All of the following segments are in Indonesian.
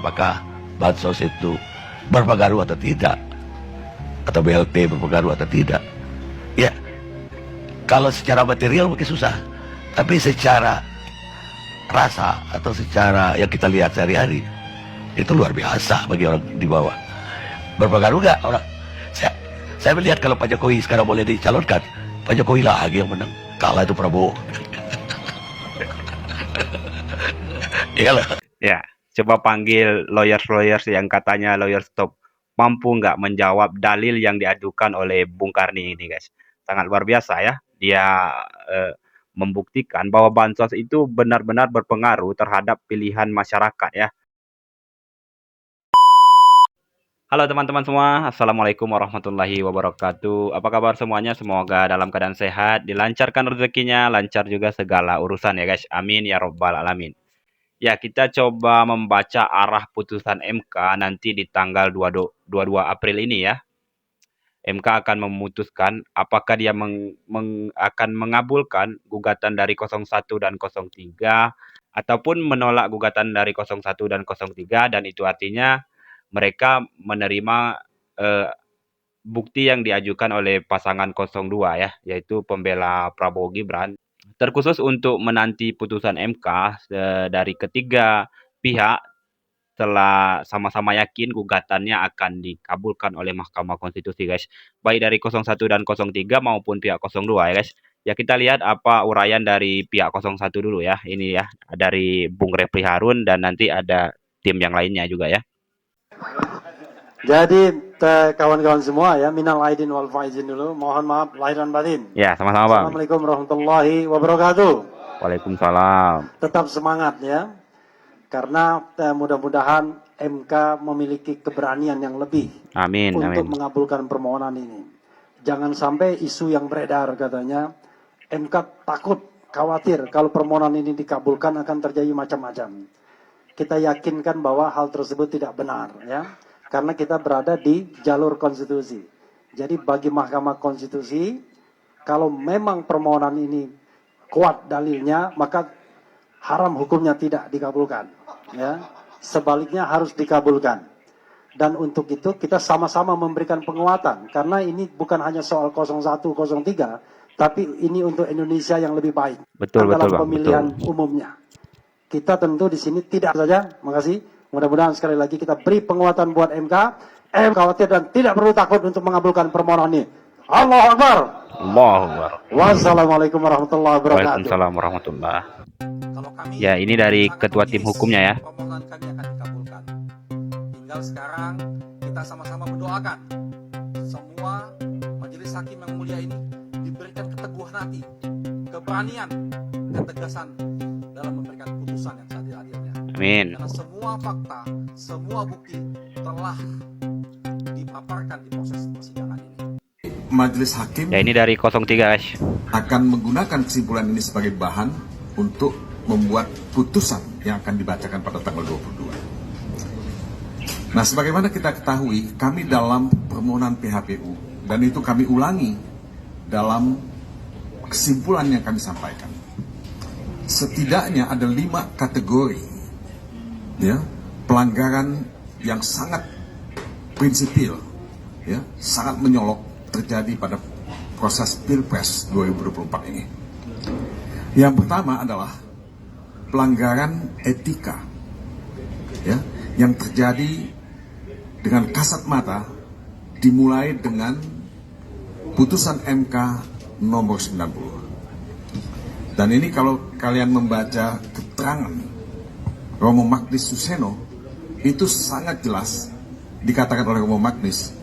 apakah bansos itu berpengaruh atau tidak, atau BLT berpengaruh atau tidak. Ya, kalau secara material mungkin susah, tapi secara rasa atau secara yang kita lihat sehari-hari itu luar biasa bagi orang di bawah. Berpengaruh nggak orang? Saya melihat kalau Pak Jokowi sekarang boleh dicalonkan, Pak Jokowi lagi yang menang, kalah itu Prabowo. Iya loh. Ya, coba panggil lawyers yang katanya lawyers top, mampu nggak menjawab dalil yang diajukan oleh Bung Karni ini, guys. Sangat luar biasa ya. Dia membuktikan bahwa bansos itu benar-benar berpengaruh terhadap pilihan masyarakat ya. Halo teman-teman semua, Assalamualaikum warahmatullahi wabarakatuh. Apa kabar semuanya? Semoga dalam keadaan sehat, dilancarkan rezekinya, lancar juga segala urusan ya guys. Amin ya robbal alamin. Ya, kita coba membaca arah putusan MK nanti di tanggal 22 April ini ya. MK akan memutuskan apakah dia akan mengabulkan gugatan dari 01 dan 03 ataupun menolak gugatan dari 01 dan 03, dan itu artinya mereka menerima bukti yang diajukan oleh pasangan 02 ya, yaitu pembela Prabowo Gibran. Terkhusus untuk menanti putusan MK dari ketiga pihak setelah sama-sama yakin gugatannya akan dikabulkan oleh Mahkamah Konstitusi guys. Baik dari 01 dan 03 maupun pihak 02 ya guys. Ya, kita lihat apa uraian dari pihak 01 dulu ya. Ini ya dari Bung Refli Harun dan nanti ada tim yang lainnya juga ya. Jadi kawan-kawan semua ya, minal aidin wal faizin dulu, mohon maaf lahir dan batin. Ya, sama-sama Bang. Assalamualaikum warahmatullahi wabarakatuh. Waalaikumsalam. Tetap semangat ya, karena mudah-mudahan MK memiliki keberanian yang lebih Amin, untuk amin. mengabulkan permohonan ini. Jangan sampai isu yang beredar katanya MK takut, khawatir kalau permohonan ini dikabulkan akan terjadi macam-macam. Kita yakinkan bahwa hal tersebut tidak benar ya. Karena kita berada di jalur konstitusi. Jadi bagi Mahkamah Konstitusi, kalau memang permohonan ini kuat dalilnya, maka haram hukumnya tidak dikabulkan. Ya, sebaliknya harus dikabulkan. Dan untuk itu kita sama-sama memberikan penguatan. Karena ini bukan hanya soal 01, 03, tapi ini untuk Indonesia yang lebih baik. Betul, dalam betul, Bang, pemilihan betul. umumnya. Kita tentu di sini tidak saja. Makasih. Mudah-mudahan sekali lagi kita beri penguatan buat MK. Khawatir dan tidak perlu takut untuk mengabulkan permohonan ini. Allahu Akbar. Allahu Akbar. Wassalamualaikum warahmatullahi wabarakatuh. Waalaikumsalam warahmatullahi. Ya, ini dari ketua tim hukumnya ya. Permohonan kami akan dikabulkan. Tinggal sekarang kita sama-sama mendoakan semua majelis hakim yang mulia ini diberikan keteguhan hati, keberanian, ketegasan dalam memberikan putusan yang seadil-adilnya. Amin. Karena semua fakta, semua bukti telah dipaparkan di proses persidangan ini. Majelis Hakim Ya, ini dari 03 guys. akan menggunakan kesimpulan ini sebagai bahan untuk membuat putusan yang akan dibacakan pada tanggal 22. Nah, sebagaimana kita ketahui, kami dalam permohonan PHPU, dan itu kami ulangi dalam kesimpulan yang kami sampaikan. Setidaknya ada 5 kategori ya, pelanggaran yang sangat prinsipil, ya, sangat menyolok terjadi pada proses Pilpres 2024 ini. Yang pertama adalah pelanggaran etika, ya, yang terjadi dengan kasat mata, dimulai dengan putusan MK nomor 90. Dan ini kalau kalian membaca keterangan Romo Magnis Suseno, itu sangat jelas dikatakan oleh Romo Magnis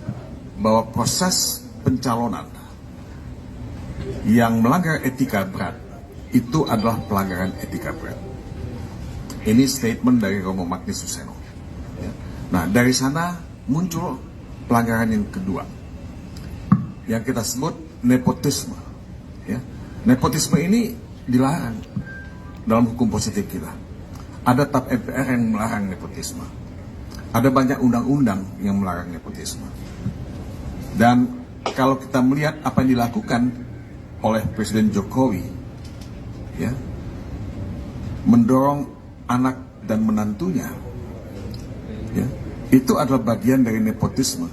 bahwa proses pencalonan yang melanggar etika berat itu adalah pelanggaran etika berat. Ini statement dari Romo Magnis Suseno. Nah, dari sana muncul pelanggaran yang kedua, yang kita sebut nepotisme. Ya. Nepotisme ini dilarang dalam hukum positif kita. Ada TAP MPR yang melarang nepotisme. Ada banyak undang-undang yang melarang nepotisme. Dan kalau kita melihat apa yang dilakukan oleh Presiden Jokowi, ya, mendorong anak dan menantunya ya, itu adalah bagian dari nepotisme.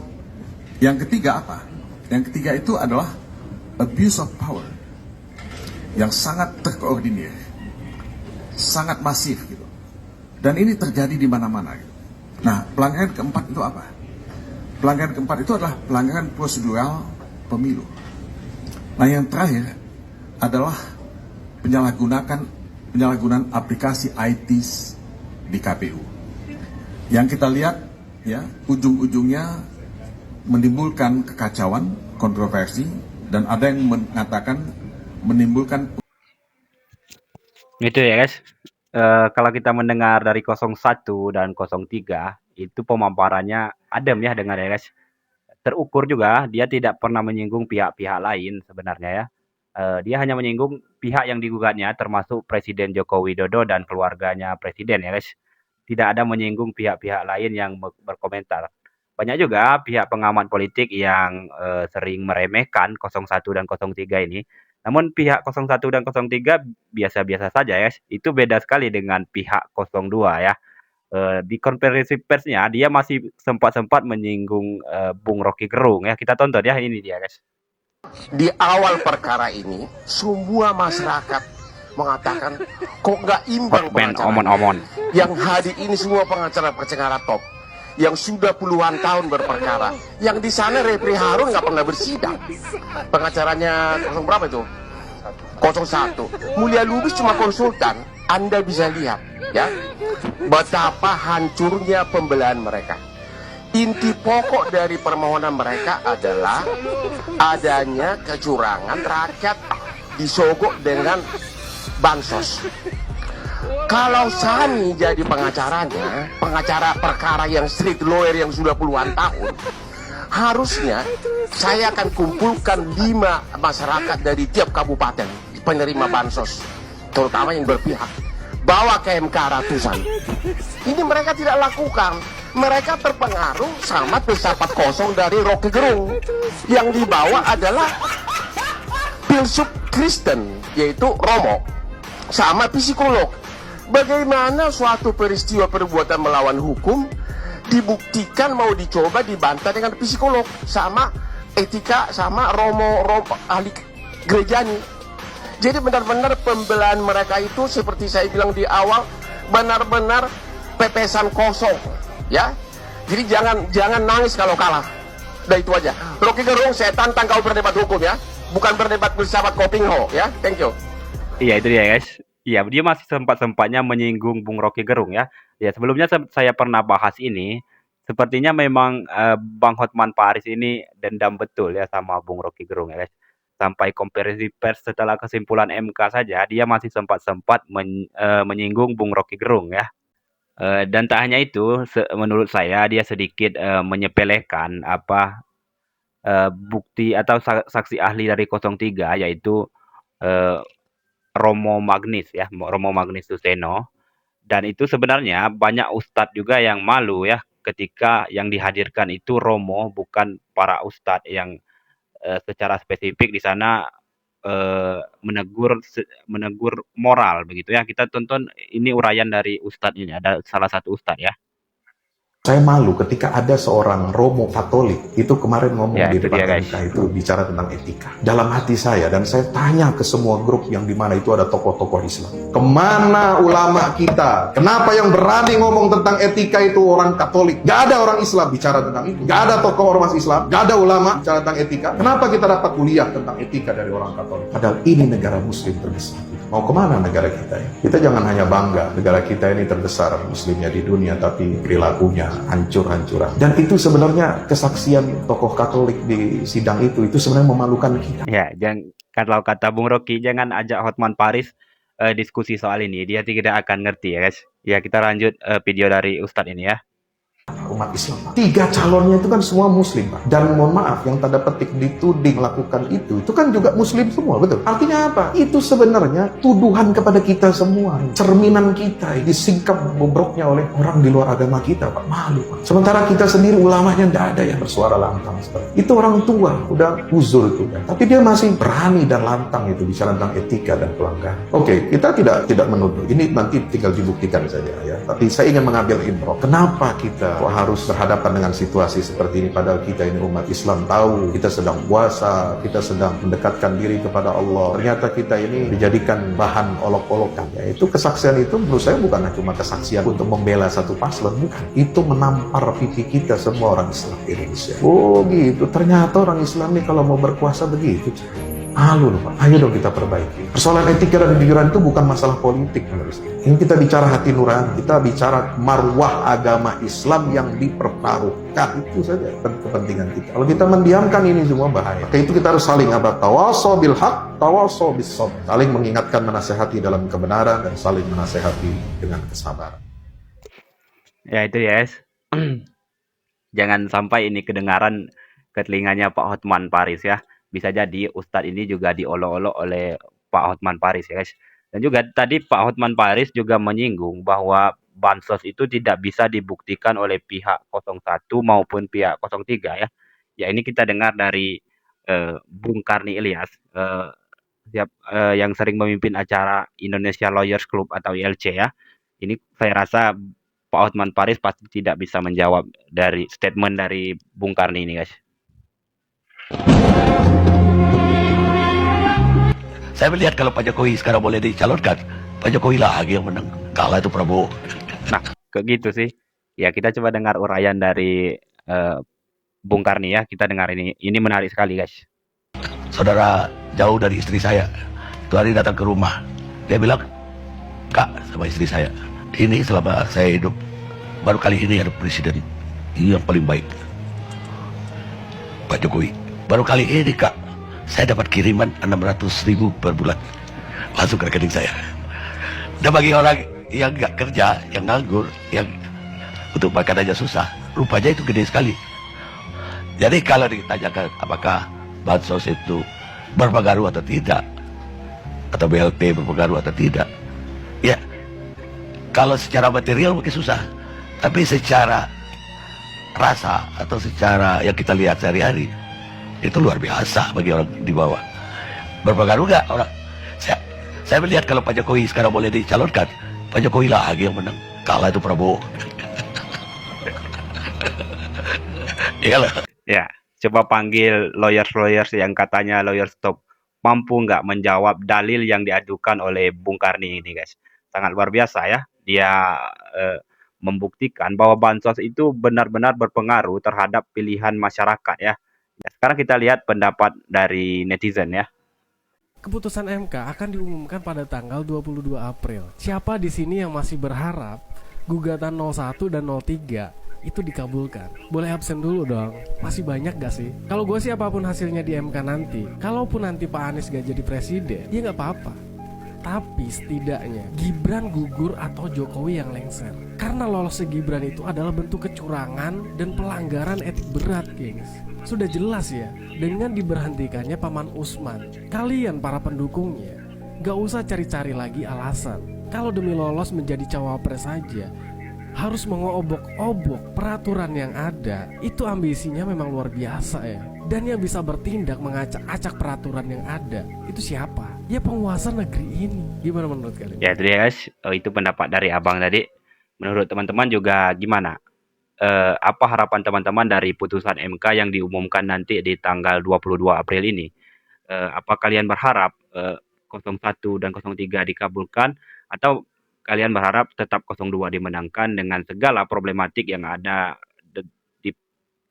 Yang ketiga apa? Yang ketiga itu adalah abuse of power yang sangat terkoordinir, sangat masif gitu. Dan ini terjadi di mana-mana gitu. Nah, pelanggaran keempat itu apa? Pelanggaran keempat itu adalah pelanggaran prosedural pemilu. Nah, yang terakhir adalah penyalahgunaan aplikasi IT di KPU. Yang kita lihat ya, ujung-ujungnya menimbulkan kekacauan, kontroversi, dan ada yang mengatakan menimbulkan. Itu ya guys. Kalau kita mendengar dari 01 dan 03 itu pemaparannya adem ya dengar ya guys. Terukur juga, dia tidak pernah menyinggung pihak-pihak lain sebenarnya ya. Dia hanya menyinggung pihak yang digugatnya termasuk Presiden Joko Widodo dan keluarganya Presiden ya guys. Tidak ada menyinggung pihak-pihak lain yang berkomentar. Banyak juga pihak pengamat politik yang sering meremehkan 01 dan 03 ini. Namun pihak 01 dan 03 biasa-biasa saja ya. Itu beda sekali dengan pihak 02 ya. Di konferensi persnya dia masih sempat-sempat menyinggung Bung Rocky Gerung ya. Kita tonton ya, ini dia guys. Di awal perkara ini, semua masyarakat mengatakan kok nggak imbang Hotman pengacaranya. omon-omon. Yang hadir ini semua pengacara-pengacara top yang sudah puluhan tahun berperkara. Yang di sana Refri Harun nggak pernah bersidang. Pengacaranya berapa itu? 01. Mulia Lubis cuma konsultan. Anda bisa lihat ya betapa hancurnya pembelahan mereka. Inti pokok dari permohonan mereka adalah adanya kecurangan, rakyat disogok dengan bansos. Kalau Sani jadi pengacaranya, pengacara perkara yang street lawyer yang sudah puluhan tahun, harusnya saya akan kumpulkan 5 masyarakat dari tiap kabupaten penerima bansos, terutama yang berpihak, bawa ke MK ratusan. Ini mereka tidak lakukan. Mereka terpengaruh sama filsafat kosong dari Rocky Gerung. Yang dibawa adalah filsuf Kristen, yaitu Romo, sama psikolog. Bagaimana suatu peristiwa perbuatan melawan hukum dibuktikan mau dicoba dibantah dengan psikolog sama etika sama Romo ahli gerejani. Jadi benar-benar pembelahan mereka itu seperti saya bilang di awal benar-benar pepesan kosong, ya. Jadi jangan nangis kalau kalah. Udah itu aja. Rocky Gerung, saya tantang kau berdebat hukum ya, bukan berdebat filsafat Kopingho ya. Thank you. Iya itu dia guys. Iya, dia masih sempat-sempatnya menyinggung Bung Rocky Gerung ya. Ya sebelumnya saya pernah bahas ini. Sepertinya memang Bang Hotman Paris ini dendam betul ya sama Bung Rocky Gerung ya guys. Sampai konferensi pers setelah kesimpulan MK saja dia masih sempat-sempat menyinggung Bung Rocky Gerung ya. Dan tak hanya itu, menurut saya dia sedikit menyepelekan apa bukti atau saksi ahli dari 03 yaitu Romo Magnis ya, Romo Magnis Suseno. Dan itu sebenarnya banyak ustadz juga yang malu ya ketika yang dihadirkan itu Romo, bukan para ustadz yang secara spesifik di sana menegur moral begitu ya. Kita tonton ini uraian dari ustadz ini, ada salah satu ustadz ya. Saya malu ketika ada seorang Romo Katolik itu kemarin ngomong Ya, di itu depan dia, guys. MK itu bicara tentang etika. Dalam hati saya, dan saya tanya ke semua grup yang dimana itu ada tokoh-tokoh Islam. Kemana ulama kita? Kenapa yang berani ngomong tentang etika itu orang Katolik? Gak ada orang Islam bicara tentang itu. Gak ada tokoh ormas Islam. Gak ada ulama bicara tentang etika. Kenapa kita dapat kuliah tentang etika dari orang Katolik? Padahal ini negara Muslim terbesar. Mau kemana negara kita ya? Kita jangan hanya bangga negara kita ini terbesar Muslimnya di dunia, tapi perilakunya hancur-hancuran. Dan itu sebenarnya kesaksian tokoh Katolik di sidang itu sebenarnya memalukan kita. Ya, kalau kata Bung Rocky, jangan ajak Hotman Paris diskusi soal ini. Dia tidak akan ngerti ya guys. Ya, kita lanjut video dari Ustadz ini ya. umat Islam, Pak. 3 calonnya itu kan semua muslim, Pak. Dan mohon maaf, yang tanda petik dituding melakukan itu kan juga muslim semua, betul? Artinya apa? Itu sebenarnya tuduhan kepada kita semua. Cerminan kita disingkap bobroknya oleh orang di luar agama kita, Pak. Malu, Pak. Sementara kita sendiri ulamanya tidak ada yang bersuara lantang seperti itu. Orang tua udah uzur itu kan. Tapi dia masih berani dan lantang itu bicara tentang etika dan pelanggaran. Oke, kita tidak menuduh. Ini nanti tinggal dibuktikan saja ya. Tapi saya ingin mengambil intro. Kenapa kita harus berhadapan dengan situasi seperti ini padahal kita ini umat Islam tahu kita sedang puasa, kita sedang mendekatkan diri kepada Allah. Ternyata kita ini dijadikan bahan olok-olokan. Ya, itu kesaksian itu menurut saya bukanlah cuma kesaksian untuk membela satu paslon, bukan. Itu menampar pipi kita semua orang Islam di Indonesia. Oh gitu. Ternyata orang Islam ini kalau mau berkuasa begitu. Malu loh, Pak. Ayo dong kita perbaiki. Persoalan etika dan kejujuran itu bukan masalah politik menurut saya. Ini kita bicara hati nurani, kita bicara marwah agama Islam yang dipertaruhkan. Itu saja kepentingan kita. Kalau kita mendiamkan ini semua bahaya. Maka itu kita harus saling tawasaw bil haq, tawasaw bis sabr. Saling mengingatkan, menasehati dalam kebenaran dan saling menasehati dengan kesabaran. Ya itu ya, guys. Jangan sampai ini kedengaran ke telinganya Pak Hotman Paris ya. Bisa jadi Ustadz ini juga diolok-olok oleh Pak Hotman Paris ya guys. Dan juga tadi Pak Hotman Paris juga menyinggung bahwa bansos itu tidak bisa dibuktikan oleh pihak 01 maupun pihak 03 ya. Ya ini kita dengar dari Bung Karni Ilyas yang sering memimpin acara Indonesia Lawyers Club atau ILC ya. Ini saya rasa Pak Hotman Paris pasti tidak bisa menjawab dari statement dari Bung Karni ini guys. Saya melihat kalau Pak Jokowi sekarang boleh dicalonkan, Pak Jokowi lagi yang menang. Kalah itu Prabowo. Nah, kayak gitu sih. Ya, kita coba dengar uraian dari Bung Karni ya. Kita dengar ini. Ini menarik sekali, guys. Saudara jauh dari istri saya. Itu hari datang ke rumah. Dia bilang, Kak, sama istri saya, ini selama saya hidup, baru kali ini ada presiden yang paling baik. Pak Jokowi. Baru kali ini, Kak, saya dapat kiriman 600.000 per bulan. Langsung ke rekening saya. Dan bagi orang yang nggak kerja, yang nganggur, yang untuk makan aja susah, rupanya itu gede sekali. Jadi kalau ditanyakan apakah bansos itu berpengaruh atau tidak, atau BLT berpengaruh atau tidak, ya kalau secara material mungkin susah, tapi secara rasa atau secara yang kita lihat sehari-hari itu luar biasa bagi orang di bawah. Berpengaruh nggak orang? Saya melihat kalau Pak Jokowi sekarang boleh dicalonkan, Pak Jokowi lagi yang menang. Kalah itu Prabowo. Iya lah. Ya, coba panggil lawyers yang katanya lawyers top mampu nggak menjawab dalil yang diajukan oleh Bung Karni ini, guys. Sangat luar biasa ya. Dia membuktikan bahwa bansos itu benar-benar berpengaruh terhadap pilihan masyarakat ya. Sekarang kita lihat pendapat dari netizen ya. Keputusan MK akan diumumkan pada tanggal 22 April. Siapa di sini yang masih berharap gugatan 01 dan 03 itu dikabulkan? Boleh absen dulu dong. Masih banyak gak sih? Kalau gue sih apapun hasilnya di MK nanti, kalaupun nanti Pak Anies gak jadi presiden, ya gak apa-apa. Tapi setidaknya Gibran gugur atau Jokowi yang lengser. Karena lolosnya Gibran itu adalah bentuk kecurangan dan pelanggaran etik berat, gengs. Sudah jelas ya, dengan diberhentikannya Paman Usman, kalian para pendukungnya gak usah cari-cari lagi alasan. Kalau demi lolos menjadi cawapres saja harus mengobok-obok peraturan yang ada. Itu ambisinya memang luar biasa ya. Dan yang bisa bertindak mengacak-acak peraturan yang ada itu siapa? Ya penguasa negeri ini. Gimana menurut kalian? Ya itu dia guys, itu pendapat dari abang tadi. Menurut teman-teman juga gimana? Apa harapan teman-teman dari putusan MK yang diumumkan nanti di tanggal 22 April ini? Apa kalian berharap 01 dan 03 dikabulkan, atau kalian berharap tetap 02 dimenangkan dengan segala problematik yang ada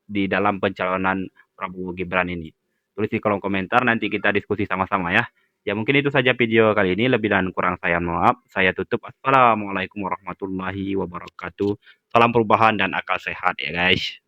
di dalam pencalonan Prabowo Gibran ini? Tulis di kolom komentar, nanti kita diskusi sama-sama ya. Ya mungkin itu saja video kali ini, lebih dan kurang saya maaf. Saya tutup. Assalamualaikum warahmatullahi wabarakatuh. Salam perubahan dan akal sehat ya guys.